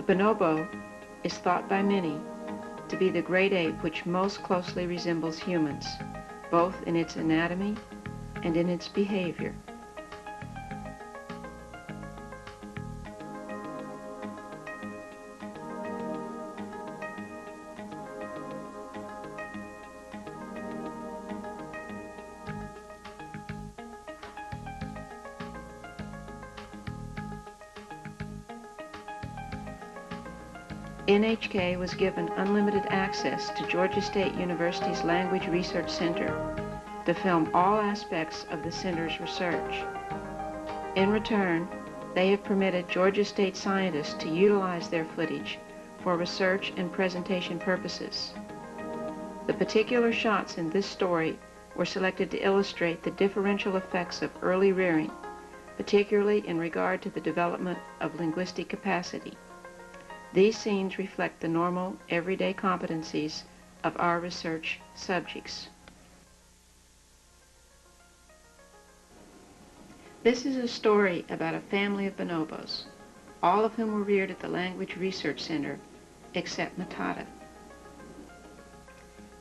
bonobo is thought by many to be the great ape which most closely resembles humans, both in its anatomy and in its behavior. NHK was given unlimited access to Georgia State University's Language Research Center to film all aspects of the center's research. In return, they have permitted Georgia State scientists to utilize their footage for research and presentation purposes. The particular shots in this story were selected to illustrate the differential effects of early rearing, particularly in regard to the development of linguistic capacity. These scenes reflect the normal, everyday competencies of our research subjects. This is a story about a family of bonobos, all of whom were reared at the Language Research Center, except Matata.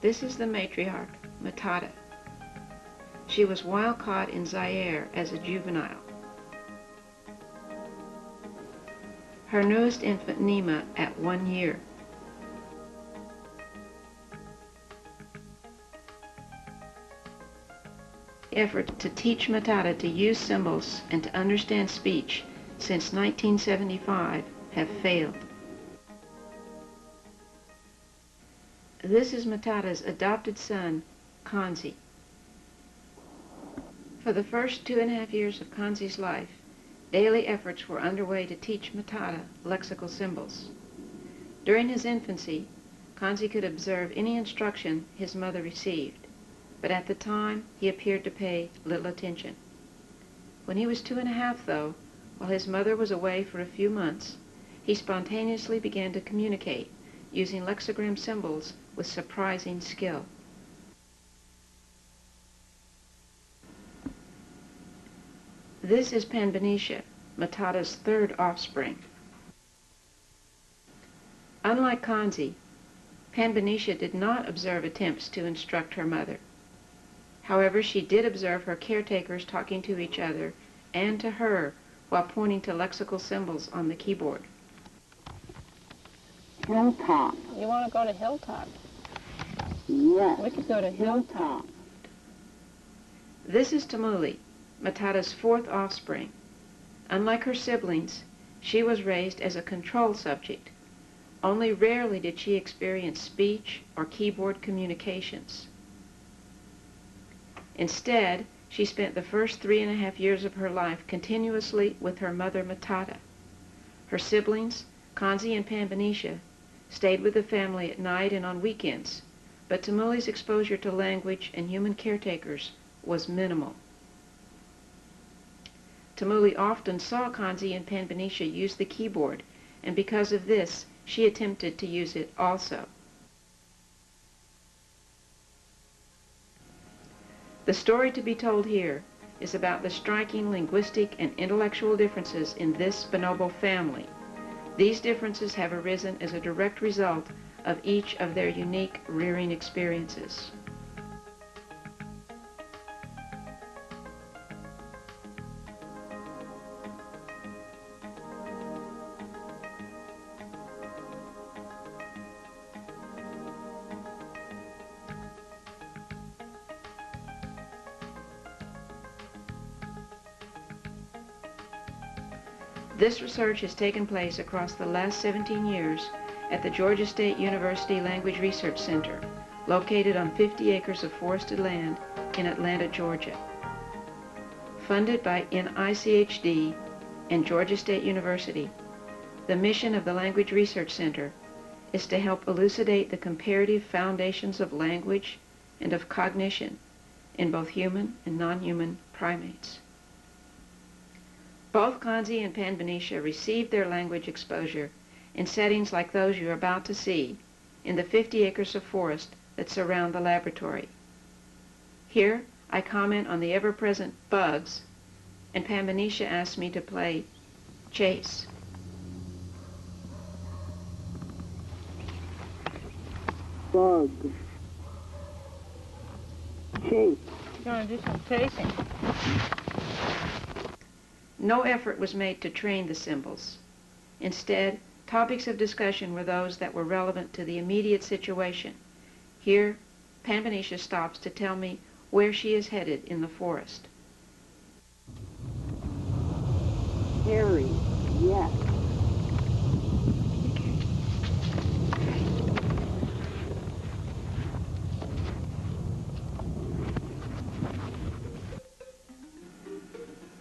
This is the matriarch, Matata. She was wild caught in Zaire as a juvenile. Her newest infant, Nima, at 1 year. Effort to teach Matata to use symbols and to understand speech since 1975 have failed. This is Matata's adopted son, Kanzi. For the first 2.5 years of Kanzi's life, daily efforts were underway to teach Matata lexical symbols. During his infancy, Kanzi could observe any instruction his mother received, but at the time he appeared to pay little attention. When he was 2.5, though, while his mother was away for a few months, he spontaneously began to communicate using lexigram symbols with surprising skill. This is Panbanisha, Matata's third offspring. Unlike Kanzi, Panbanisha did not observe attempts to instruct her mother. However, she did observe her caretakers talking to each other and to her while pointing to lexical symbols on the keyboard. Hilltop. You want to go to Hilltop? Yes. We could go to Hilltop. This is Tamuli, Matata's fourth offspring. Unlike her siblings, she was raised as a control subject. Only rarely did she experience speech or keyboard communications. Instead, she spent the first 3.5 years of her life continuously with her mother Matata. Her siblings, Kanzi and Panbanisha, stayed with the family at night and on weekends, but Tamuli's exposure to language and human caretakers was minimal. Tamuli often saw Kanzi and Panbanisha use the keyboard, and because of this, she attempted to use it also. The story to be told here is about the striking linguistic and intellectual differences in this bonobo family. These differences have arisen as a direct result of each of their unique rearing experiences. This research has taken place across the last 17 years at the Georgia State University Language Research Center, located on 50 acres of forested land in Atlanta, Georgia. Funded by NICHD and Georgia State University, the mission of the Language Research Center is to help elucidate the comparative foundations of language and of cognition in both human and non-human primates. Both Kanzi and Panbanisha received their language exposure in settings like those you're about to see in the 50 acres of forest that surround the laboratory. Here, I comment on the ever-present bugs, and Panbanisha asked me to play chase. bug, chase, You want to do some chasing? No effort was made to train the symbols. Instead, topics of discussion were those that were relevant to the immediate situation. Here, Panbanisha stops to tell me where she is headed in the forest. Harry, yes.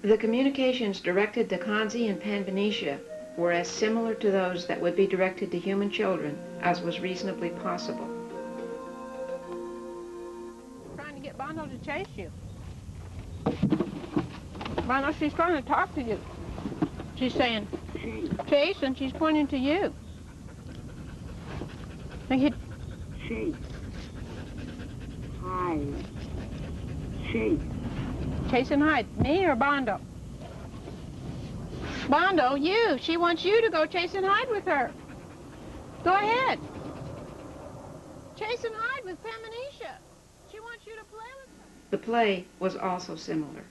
The communications directed to Kanzi and Panbanisha were as similar to those that would be directed to human children as was reasonably possible. Trying to get Bondo to chase you. Bondo, she's trying to talk to you. She's saying, chase, and she's pointing to you. Chase, hide, chase, Chase and hide. Me or Bondo? Bondo, you. She wants you to go chase and hide with her. Go ahead. Chase and hide with Panbanisha. She wants you to play with her. The play was also similar.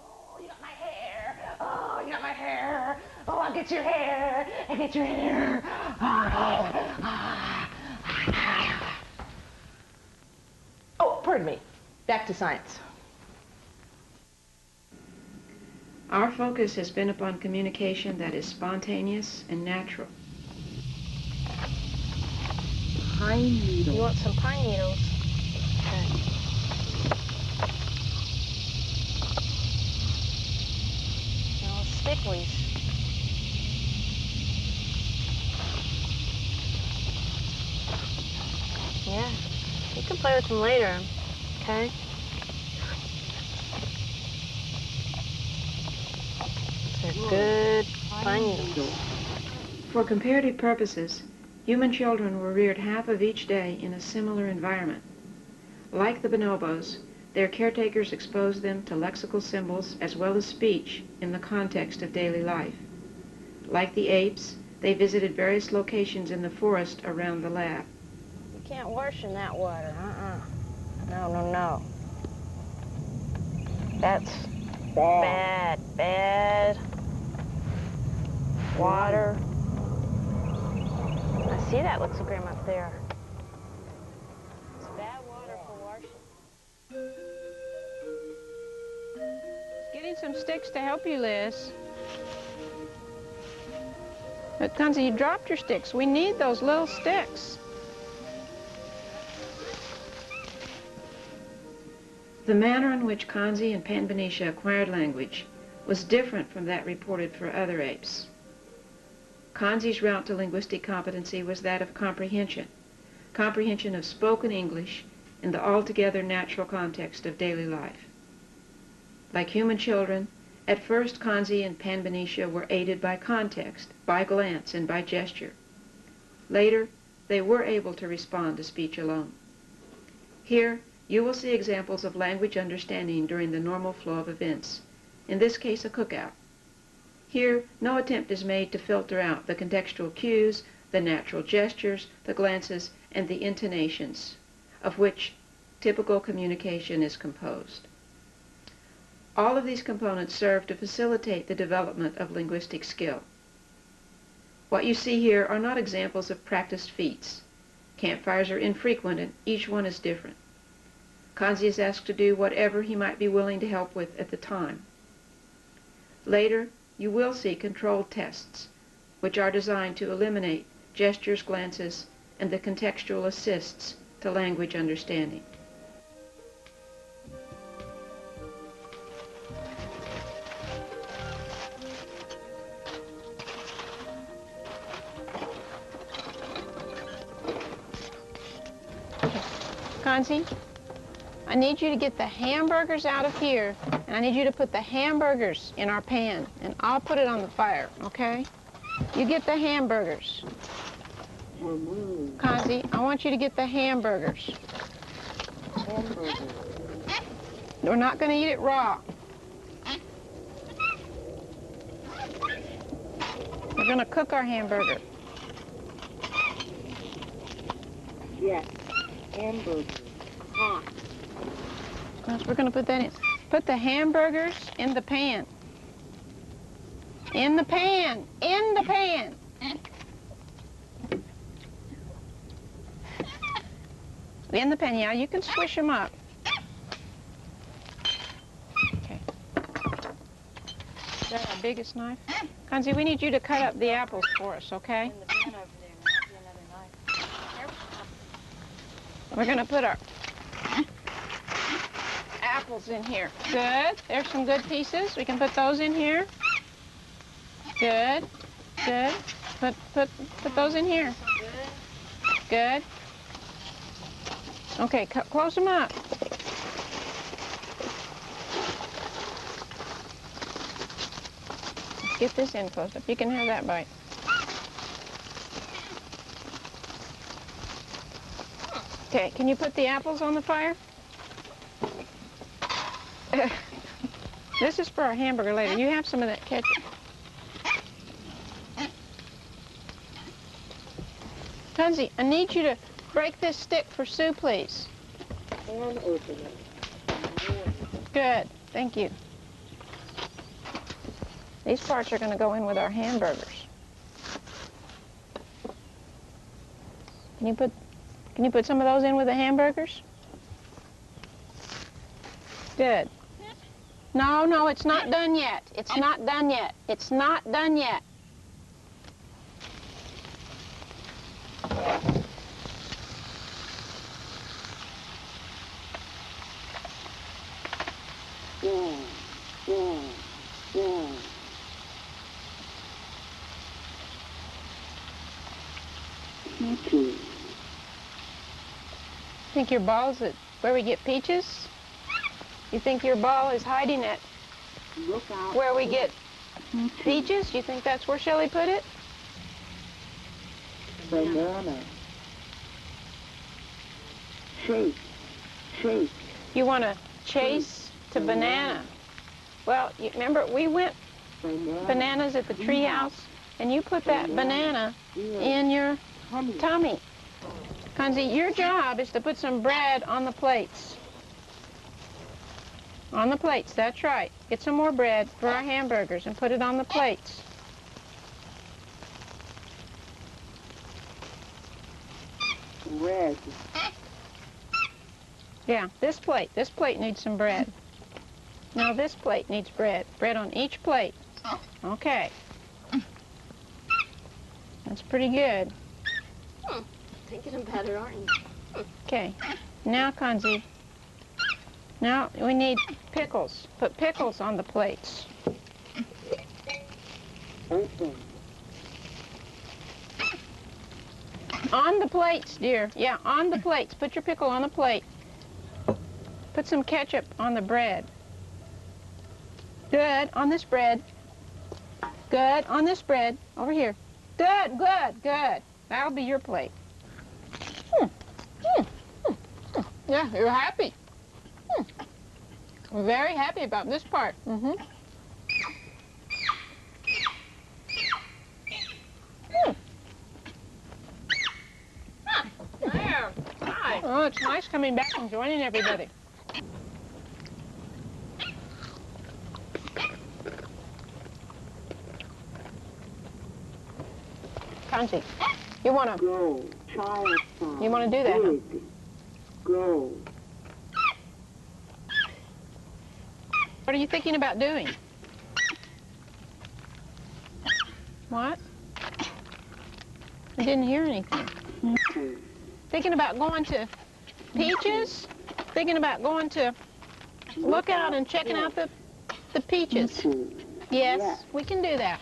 Oh, you got my hair. Oh, you got my hair. Oh, I'll get your hair. I'll get your hair. Oh, pardon me. Back to science. Our focus has been upon communication that is spontaneous and natural. pine needle, You want some pine needles? Okay. No, stickleys. Yeah, you can play with them later, okay? They're good pine needles. For comparative purposes, human children were reared half of each day in a similar environment. Like the bonobos, their caretakers exposed them to lexical symbols as well as speech in the context of daily life. Like the apes, they visited various locations in the forest around the lab. You can't wash in that water, No, no, no. That's bad, bad water. I see that lexogram up there. It's bad water for washing. Getting some sticks to help you, Liz. But Kanzi, you dropped your sticks. We need those little sticks. The manner in which Kanzi and Panbanisha acquired language was different from that reported for other apes. Kanzi's route to linguistic competency was that of comprehension of spoken English in the altogether natural context of daily life. Like human children, at first Kanzi and Panbanisha were aided by context, by glance, and by gesture. Later, they were able to respond to speech alone. Here, you will see examples of language understanding during the normal flow of events, in this case a cookout. Here, no attempt is made to filter out the contextual cues, the natural gestures, the glances, and the intonations, of which typical communication is composed. All of these components serve to facilitate the development of linguistic skill. What you see here are not examples of practiced feats. Campfires are infrequent and each one is different. Kanzi is asked to do whatever he might be willing to help with at the time. Later, you will see controlled tests, which are designed to eliminate gestures, glances, and the contextual assists to language understanding. Kanzi, I need you to get the hamburgers out of here, and I need you to put the hamburgers in our pan, and I'll put it on the fire, okay? You get the hamburgers. Kanzi, I want you to get the hamburgers. We're not going to eat it raw. We're going to cook our hamburger. Yes. Hamburger. Hot. Yes, we're going to put that in. Put the hamburgers in the pan. In the pan. In the pan. In the pan, yeah, you can squish them up. Okay. Is that our biggest knife? Kanzi, we need you to cut up the apples for us, okay? In the pan over there, might be another knife. We're going to put our apples in here. Good. There's some good pieces. We can put those in here. Good. Good. Put those in here. Good. Okay, close them up. Let's get this in close up. You can have that bite. Okay, can you put the apples on the fire? This is for our hamburger later. You have some of that ketchup. Kunzi, I need you to break this stick for Sue, please. And open it. Good, thank you. These parts are going to go in with our hamburgers. Can you put some of those in with the hamburgers? Good. No, no, it's not done yet. It's not done yet. It's not done yet. Yeah. Peaches. Think your ball's at where we get peaches? You think your ball is hiding at Look out. where we get peaches? You think that's where Shelley put it? Banana. Shake. Shake. You want to chase to banana. Well, you remember we went Banana. bananas at the tree house, and you put that banana in your tummy. Kunzi, your job is to put some bread on the plates. On the plates, that's right. Get some more bread for our hamburgers and put it on the plates. Red. Yeah, this plate needs some bread. Now this plate needs bread. Bread on each plate. Okay. That's pretty good. Thinking about it, aren't you? Okay. Now, Kunzi. Now we need pickles. Put pickles on the plates. Open. On the plates, dear. Yeah, on the plates. Put your pickle on the plate. Put some ketchup on the bread. Good. On this bread. Good. On this bread. Over here. Good, good, good. That'll be your plate. Yeah, you're happy. We're very happy about this part. There. Hi. Oh, it's nice coming back and joining everybody. Kanji, you want to Go. Child song. You wanna do that, huh? Big. Go. What are you thinking about doing? What? I didn't hear anything. Peaches. Thinking about going to Peaches? Thinking about going to Lookout and checking out the peaches. Peaches. Yes, we can do that.